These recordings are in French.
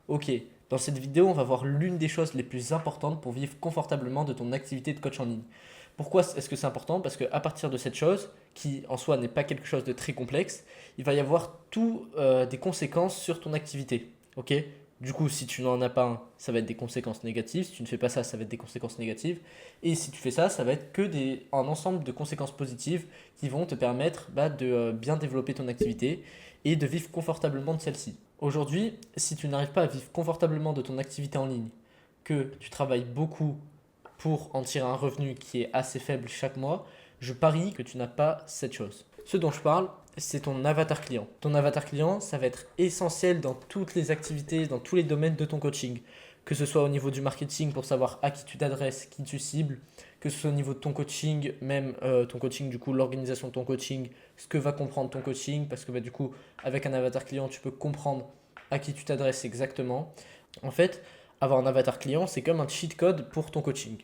Ok, dans cette vidéo, on va voir l'une des choses les plus importantes pour vivre confortablement de ton activité de coach en ligne. Pourquoi est-ce que c'est important? Parce qu'à partir de cette chose, qui en soi n'est pas quelque chose de très complexe, il va y avoir tout des conséquences sur ton activité. Ok? Du coup, si tu n'en as pas un, ça va être des conséquences négatives. Si tu ne fais pas ça, ça va être des conséquences négatives. Et si tu fais ça, ça va être que un ensemble de conséquences positives qui vont te permettre de bien développer ton activité et de vivre confortablement de celle-ci. Aujourd'hui, si tu n'arrives pas à vivre confortablement de ton activité en ligne, que tu travailles beaucoup pour en tirer un revenu qui est assez faible chaque mois, je parie que tu n'as pas cette chose. Ce dont je parle, c'est ton avatar client. Ton avatar client, ça va être essentiel dans toutes les activités, dans tous les domaines de ton coaching. Que ce soit au niveau du marketing pour savoir à qui tu t'adresses, qui tu cibles, que ce soit au niveau de ton coaching, même ton coaching, du coup, l'organisation de ton coaching, ce que va comprendre ton coaching, parce que du coup, avec un avatar client, tu peux comprendre à qui tu t'adresses exactement. En fait, avoir un avatar client, c'est comme un cheat code pour ton coaching.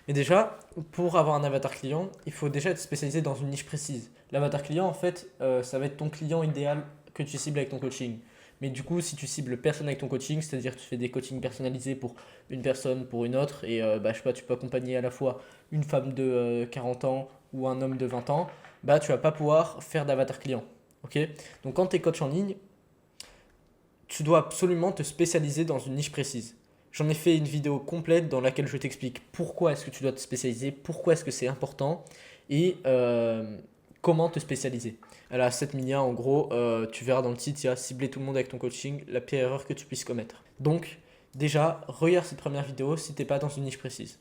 Mais déjà, pour avoir un avatar client, il faut déjà être spécialisé dans une niche précise. L'avatar client, en fait, ça va être ton client idéal que tu cibles avec ton coaching. Mais du coup, si tu cibles personne avec ton coaching, c'est-à-dire que tu fais des coachings personnalisés pour une personne, pour une autre, et je sais pas, tu peux accompagner à la fois une femme de 40 ans ou un homme de 20 ans, tu vas pas pouvoir faire d'avatar client. Ok? Donc quand tu es coach en ligne, tu dois absolument te spécialiser dans une niche précise. J'en ai fait une vidéo complète dans laquelle je t'explique pourquoi est-ce que tu dois te spécialiser, pourquoi est-ce que c'est important et comment te spécialiser. Elle a 7 milliards en gros, tu verras dans le titre, il y a cibler tout le monde avec ton coaching, la pire erreur que tu puisses commettre. Donc déjà, regarde cette première vidéo si tu n'es pas dans une niche précise.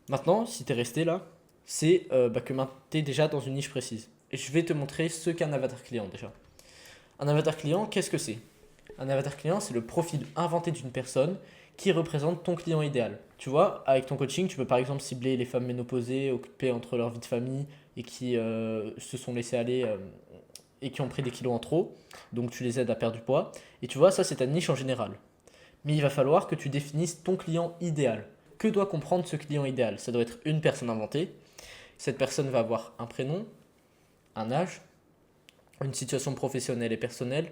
Maintenant, si tu es resté là, c'est que tu es déjà dans une niche précise. Et je vais te montrer ce qu'est un avatar client déjà. Un avatar client, qu'est-ce que c'est? Un avatar client, c'est le profil inventé d'une personne qui représente ton client idéal. Tu vois, avec ton coaching, tu peux par exemple cibler les femmes ménopausées, occupées entre leur vie de famille et qui se sont laissées aller et qui ont pris des kilos en trop. Donc tu les aides à perdre du poids. Et tu vois, ça c'est ta niche en général. Mais il va falloir que tu définisses ton client idéal. Que doit comprendre ce client idéal? Ça doit être une personne inventée. Cette personne va avoir un prénom, un âge, une situation professionnelle et personnelle.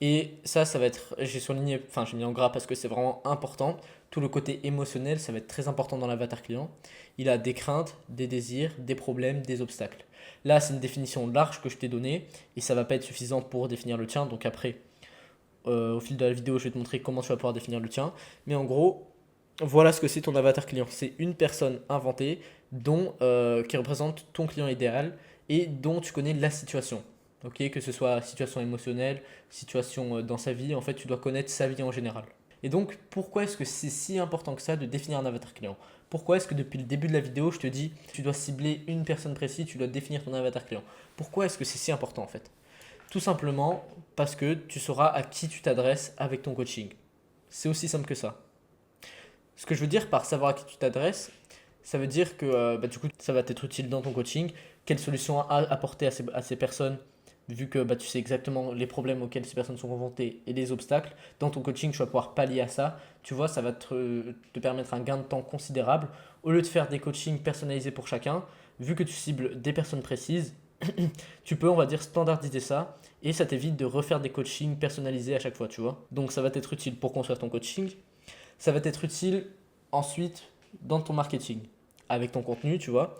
Et ça va être, j'ai surligné, enfin j'ai mis en gras parce que c'est vraiment important. Tout le côté émotionnel, ça va être très important dans l'avatar client. Il a des craintes, des désirs, des problèmes, des obstacles. Là, c'est une définition large que je t'ai donnée et ça va pas être suffisant pour définir le tien. Donc après, au fil de la vidéo, je vais te montrer comment tu vas pouvoir définir le tien. Mais en gros, voilà ce que c'est ton avatar client. C'est une personne inventée qui représente ton client idéal et dont tu connais la situation. Ok, que ce soit situation émotionnelle, situation dans sa vie, en fait, tu dois connaître sa vie en général. Et donc, pourquoi est-ce que c'est si important que ça de définir un avatar client? Pourquoi est-ce que depuis le début de la vidéo, je te dis, tu dois cibler une personne précise, tu dois définir ton avatar client? Pourquoi est-ce que c'est si important en fait? Tout simplement parce que tu sauras à qui tu t'adresses avec ton coaching. C'est aussi simple que ça. Ce que je veux dire par savoir à qui tu t'adresses, ça veut dire que du coup, ça va t'être utile dans ton coaching. Quelle solution apporter à ces personnes, vu que tu sais exactement les problèmes auxquels ces personnes sont confrontées et les obstacles. Dans ton coaching, tu vas pouvoir pallier à ça. Tu vois, ça va te permettre un gain de temps considérable. Au lieu de faire des coachings personnalisés pour chacun, vu que tu cibles des personnes précises, tu peux, on va dire, standardiser ça et ça t'évite de refaire des coachings personnalisés à chaque fois, tu vois. Donc ça va t'être utile pour construire ton coaching. Ça va t'être utile ensuite dans ton marketing, avec ton contenu, tu vois.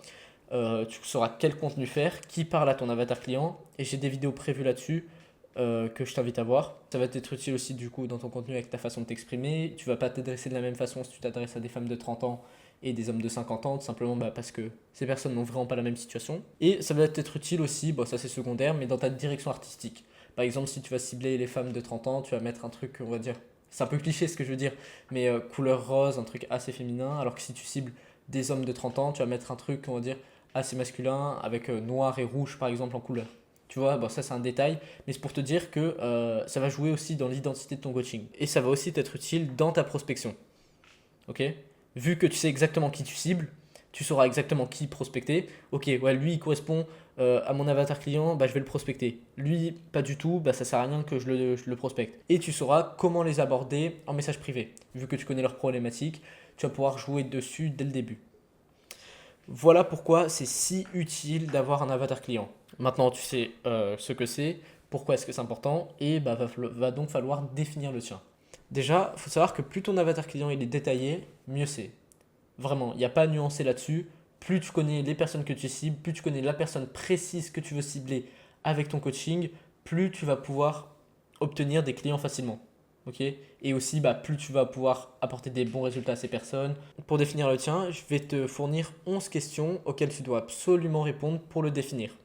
Tu sauras quel contenu faire, qui parle à ton avatar client, et j'ai des vidéos prévues là-dessus que je t'invite à voir. Ça va t'être utile aussi du coup dans ton contenu avec ta façon de t'exprimer. Tu vas pas t'adresser de la même façon si tu t'adresses à des femmes de 30 ans et des hommes de 50 ans, tout simplement parce que ces personnes n'ont vraiment pas la même situation. Et ça va t'être utile aussi, bon ça c'est secondaire, mais dans ta direction artistique. Par exemple, si tu vas cibler les femmes de 30 ans, tu vas mettre un truc, on va dire, c'est un peu cliché ce que je veux dire, mais couleur rose, un truc assez féminin, alors que si tu cibles des hommes de 30 ans, tu vas mettre un truc, on va dire, assez masculin, avec noir et rouge par exemple en couleur. Tu vois, bon, ça c'est un détail, mais c'est pour te dire que ça va jouer aussi dans l'identité de ton coaching. Et ça va aussi t'être utile dans ta prospection. Ok? Vu que tu sais exactement qui tu cibles, tu sauras exactement qui prospecter. Ok, ouais, lui il correspond à mon avatar client, je vais le prospecter. Lui, pas du tout, ça sert à rien que je le prospecte. Et tu sauras comment les aborder en message privé. Vu que tu connais leurs problématiques, tu vas pouvoir jouer dessus dès le début. Voilà pourquoi c'est si utile d'avoir un avatar client. Maintenant, tu sais ce que c'est, pourquoi est-ce que c'est important, et va donc falloir définir le tien. Déjà, il faut savoir que plus ton avatar client il est détaillé, mieux c'est. Vraiment, il n'y a pas à nuancer là-dessus. Plus tu connais les personnes que tu cibles, plus tu connais la personne précise que tu veux cibler avec ton coaching, plus tu vas pouvoir obtenir des clients facilement. Ok. Et aussi, plus tu vas pouvoir apporter des bons résultats à ces personnes. Pour définir le tien, je vais te fournir 11 questions auxquelles tu dois absolument répondre pour le définir.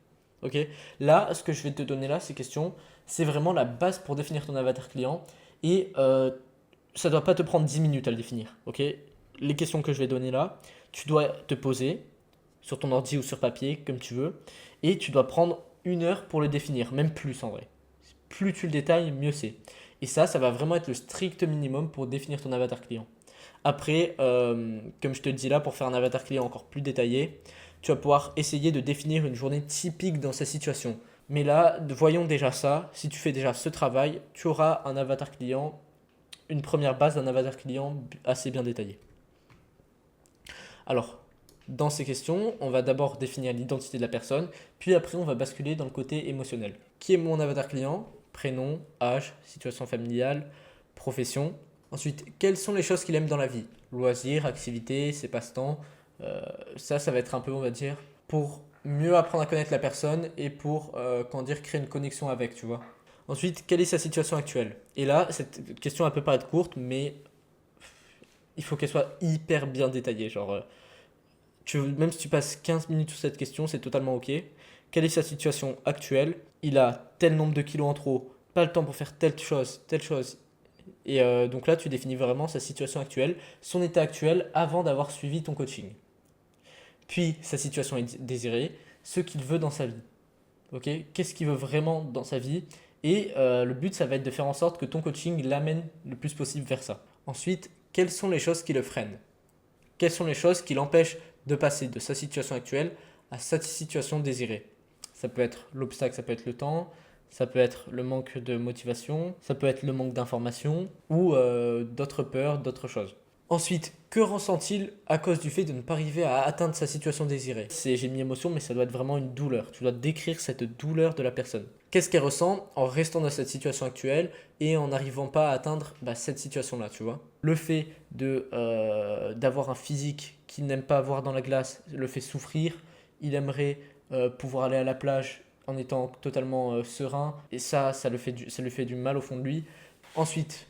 Ok. Là, ce que je vais te donner là, ces questions, c'est vraiment la base pour définir ton avatar client. Et ça ne doit pas te prendre 10 minutes à le définir. Ok. Les questions que je vais donner là, tu dois te poser sur ton ordi ou sur papier, comme tu veux, et tu dois prendre 1 heure pour le définir, même plus en vrai. Plus tu le détailles, mieux c'est. Et ça va vraiment être le strict minimum pour définir ton avatar client. Après, comme je te le dis là, pour faire un avatar client encore plus détaillé, tu vas pouvoir essayer de définir une journée typique dans sa situation. Mais là, voyons déjà ça. Si tu fais déjà ce travail, tu auras un avatar client, une première base d'un avatar client assez bien détaillé. Alors, dans ces questions, on va d'abord définir l'identité de la personne, puis après on va basculer dans le côté émotionnel. Qui est mon avatar client? Prénom, âge, situation familiale, profession. Ensuite, quelles sont les choses qu'il aime dans la vie? Loisirs, activités, ses passe-temps. Ça va être un peu, on va dire, pour mieux apprendre à connaître la personne et pour, créer une connexion avec, tu vois. Ensuite, quelle est sa situation actuelle? Et là, cette question elle peut paraître courte, mais il faut qu'elle soit hyper bien détaillée. Genre, même si tu passes 15 minutes sur cette question, c'est totalement ok. Quelle est sa situation actuelle? Il a tel nombre de kilos en trop, pas le temps pour faire telle chose, telle chose. Et donc là, tu définis vraiment sa situation actuelle, son état actuel avant d'avoir suivi ton coaching. Puis sa situation désirée, ce qu'il veut dans sa vie. Ok. Qu'est-ce qu'il veut vraiment dans sa vie? Et le but, ça va être de faire en sorte que ton coaching l'amène le plus possible vers ça. Ensuite, quelles sont les choses qui le freinent? Quelles sont les choses qui l'empêchent de passer de sa situation actuelle à sa situation désirée? Ça peut être l'obstacle, ça peut être le temps, ça peut être le manque de motivation, ça peut être le manque d'information ou d'autres peurs, d'autres choses. Ensuite, que ressent-il à cause du fait de ne pas arriver à atteindre sa situation désirée? J'ai mis émotion, mais ça doit être vraiment une douleur. Tu dois décrire cette douleur de la personne. Qu'est-ce qu'elle ressent en restant dans cette situation actuelle et en n'arrivant pas à atteindre cette situation-là, tu vois? Le fait d'avoir un physique qu'il n'aime pas avoir dans la glace le fait souffrir. Il aimerait pouvoir aller à la plage en étant totalement serein. Et ça lui fait du mal au fond de lui. Ensuite,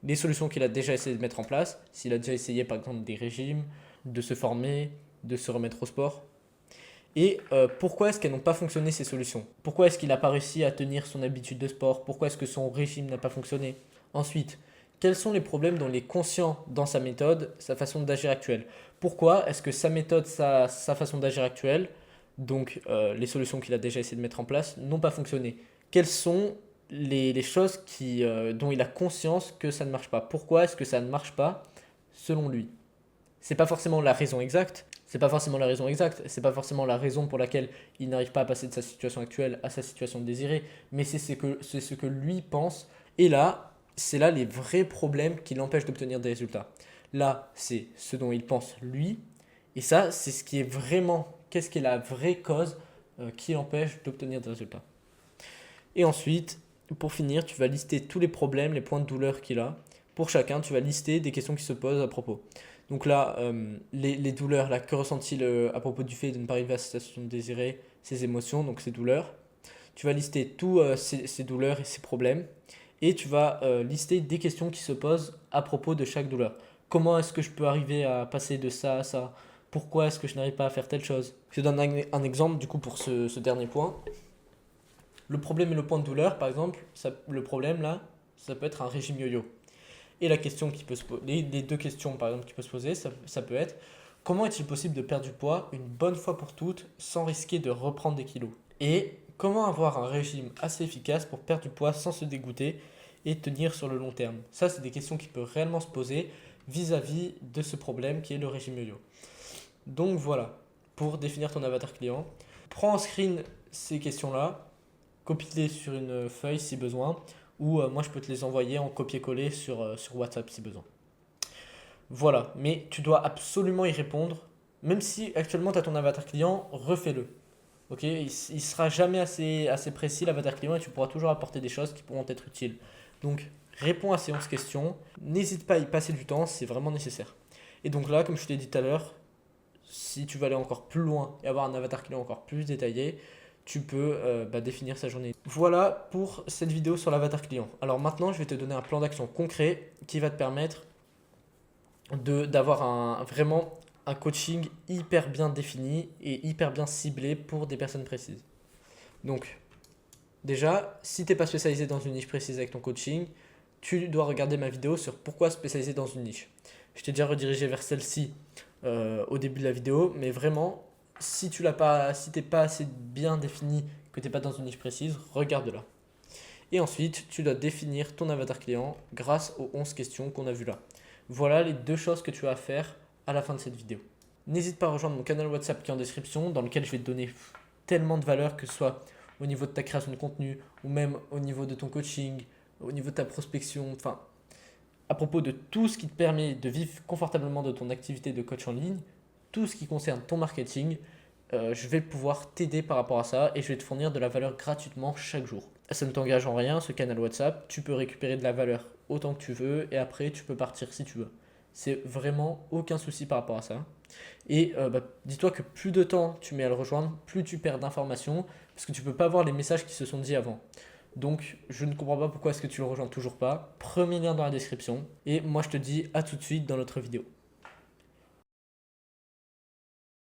les solutions qu'il a déjà essayé de mettre en place, s'il a déjà essayé par exemple des régimes, de se former, de se remettre au sport. Et pourquoi est-ce qu'elles n'ont pas fonctionné ces solutions? Pourquoi est-ce qu'il n'a pas réussi à tenir son habitude de sport? Pourquoi est-ce que son régime n'a pas fonctionné? Ensuite, quels sont les problèmes dont il est conscient dans sa méthode, sa façon d'agir actuelle? Pourquoi est-ce que sa méthode, sa façon d'agir actuelle, donc les solutions qu'il a déjà essayé de mettre en place, n'ont pas fonctionné? Quelles sont les choses dont il a conscience que ça ne marche pas? Pourquoi est-ce que ça ne marche pas selon lui? C'est pas forcément la raison exacte, c'est pas forcément la raison exacte, c'est pas forcément la raison pour laquelle il n'arrive pas à passer de sa situation actuelle à sa situation désirée, mais c'est ce que lui pense. Et là, c'est là les vrais problèmes qui l'empêchent d'obtenir des résultats. Là, c'est ce dont il pense lui, et ça, c'est ce qui est vraiment, qu'est-ce qui est la vraie cause qui l'empêche d'obtenir des résultats. Et ensuite, pour finir, tu vas lister tous les problèmes, les points de douleur qu'il a. Pour chacun, tu vas lister des questions qui se posent à propos. Donc là, les douleurs, là, que ressent-il à propos du fait de ne pas arriver à sa situation désirée, ses émotions, donc ses douleurs. Tu vas lister tous ces douleurs et ces problèmes. Et tu vas lister des questions qui se posent à propos de chaque douleur. Comment est-ce que je peux arriver à passer de ça à ça? Pourquoi est-ce que je n'arrive pas à faire telle chose? Je donne un exemple du coup pour ce dernier point. Le problème et le point de douleur, par exemple, le problème là, ça peut être un régime yo-yo. Et la question qui peut se poser, les deux questions par exemple qui peuvent se poser, ça peut être comment est-il possible de perdre du poids une bonne fois pour toutes sans risquer de reprendre des kilos? Et comment avoir un régime assez efficace pour perdre du poids sans se dégoûter et tenir sur le long terme? Ça, c'est des questions qui peuvent réellement se poser vis-à-vis de ce problème qui est le régime yo-yo. Donc voilà, pour définir ton avatar client, prends en screen ces questions-là, copie-les sur une feuille si besoin, ou moi je peux te les envoyer en copier-coller sur WhatsApp si besoin. Voilà, mais tu dois absolument y répondre, même si actuellement tu as ton avatar client, refais-le. Ok, il sera jamais assez précis l'avatar client et tu pourras toujours apporter des choses qui pourront être utiles. Donc réponds à ces 11 questions, n'hésite pas à y passer du temps, c'est vraiment nécessaire. Et donc là, comme je te l'ai dit tout à l'heure, si tu veux aller encore plus loin et avoir un avatar client encore plus détaillé, tu peux définir sa journée. Voilà pour cette vidéo sur l'avatar client. Alors maintenant, je vais te donner un plan d'action concret qui va te permettre d'avoir vraiment un coaching hyper bien défini et hyper bien ciblé pour des personnes précises. Donc, déjà, si tu n'es pas spécialisé dans une niche précise avec ton coaching, tu dois regarder ma vidéo sur pourquoi spécialiser dans une niche. Je t'ai déjà redirigé vers celle-ci au début de la vidéo, mais vraiment, si tu n'es pas assez bien défini, que tu n'es pas dans une niche précise, regarde-la. Et ensuite, tu dois définir ton avatar client grâce aux 11 questions qu'on a vues là. Voilà les 2 choses que tu as à faire à la fin de cette vidéo. N'hésite pas à rejoindre mon canal WhatsApp qui est en description, dans lequel je vais te donner tellement de valeur, que ce soit au niveau de ta création de contenu, ou même au niveau de ton coaching, au niveau de ta prospection, enfin, à propos de tout ce qui te permet de vivre confortablement de ton activité de coach en ligne, tout ce qui concerne ton marketing, je vais pouvoir t'aider par rapport à ça et je vais te fournir de la valeur gratuitement chaque jour. Ça ne t'engage en rien, ce canal WhatsApp, tu peux récupérer de la valeur autant que tu veux et après tu peux partir si tu veux. C'est vraiment aucun souci par rapport à ça. Et dis-toi que plus de temps tu mets à le rejoindre, plus tu perds d'informations parce que tu ne peux pas voir les messages qui se sont dit avant. Donc je ne comprends pas pourquoi est-ce que tu le rejoins toujours pas. Premier lien dans la description. Et moi je te dis à tout de suite dans notre vidéo.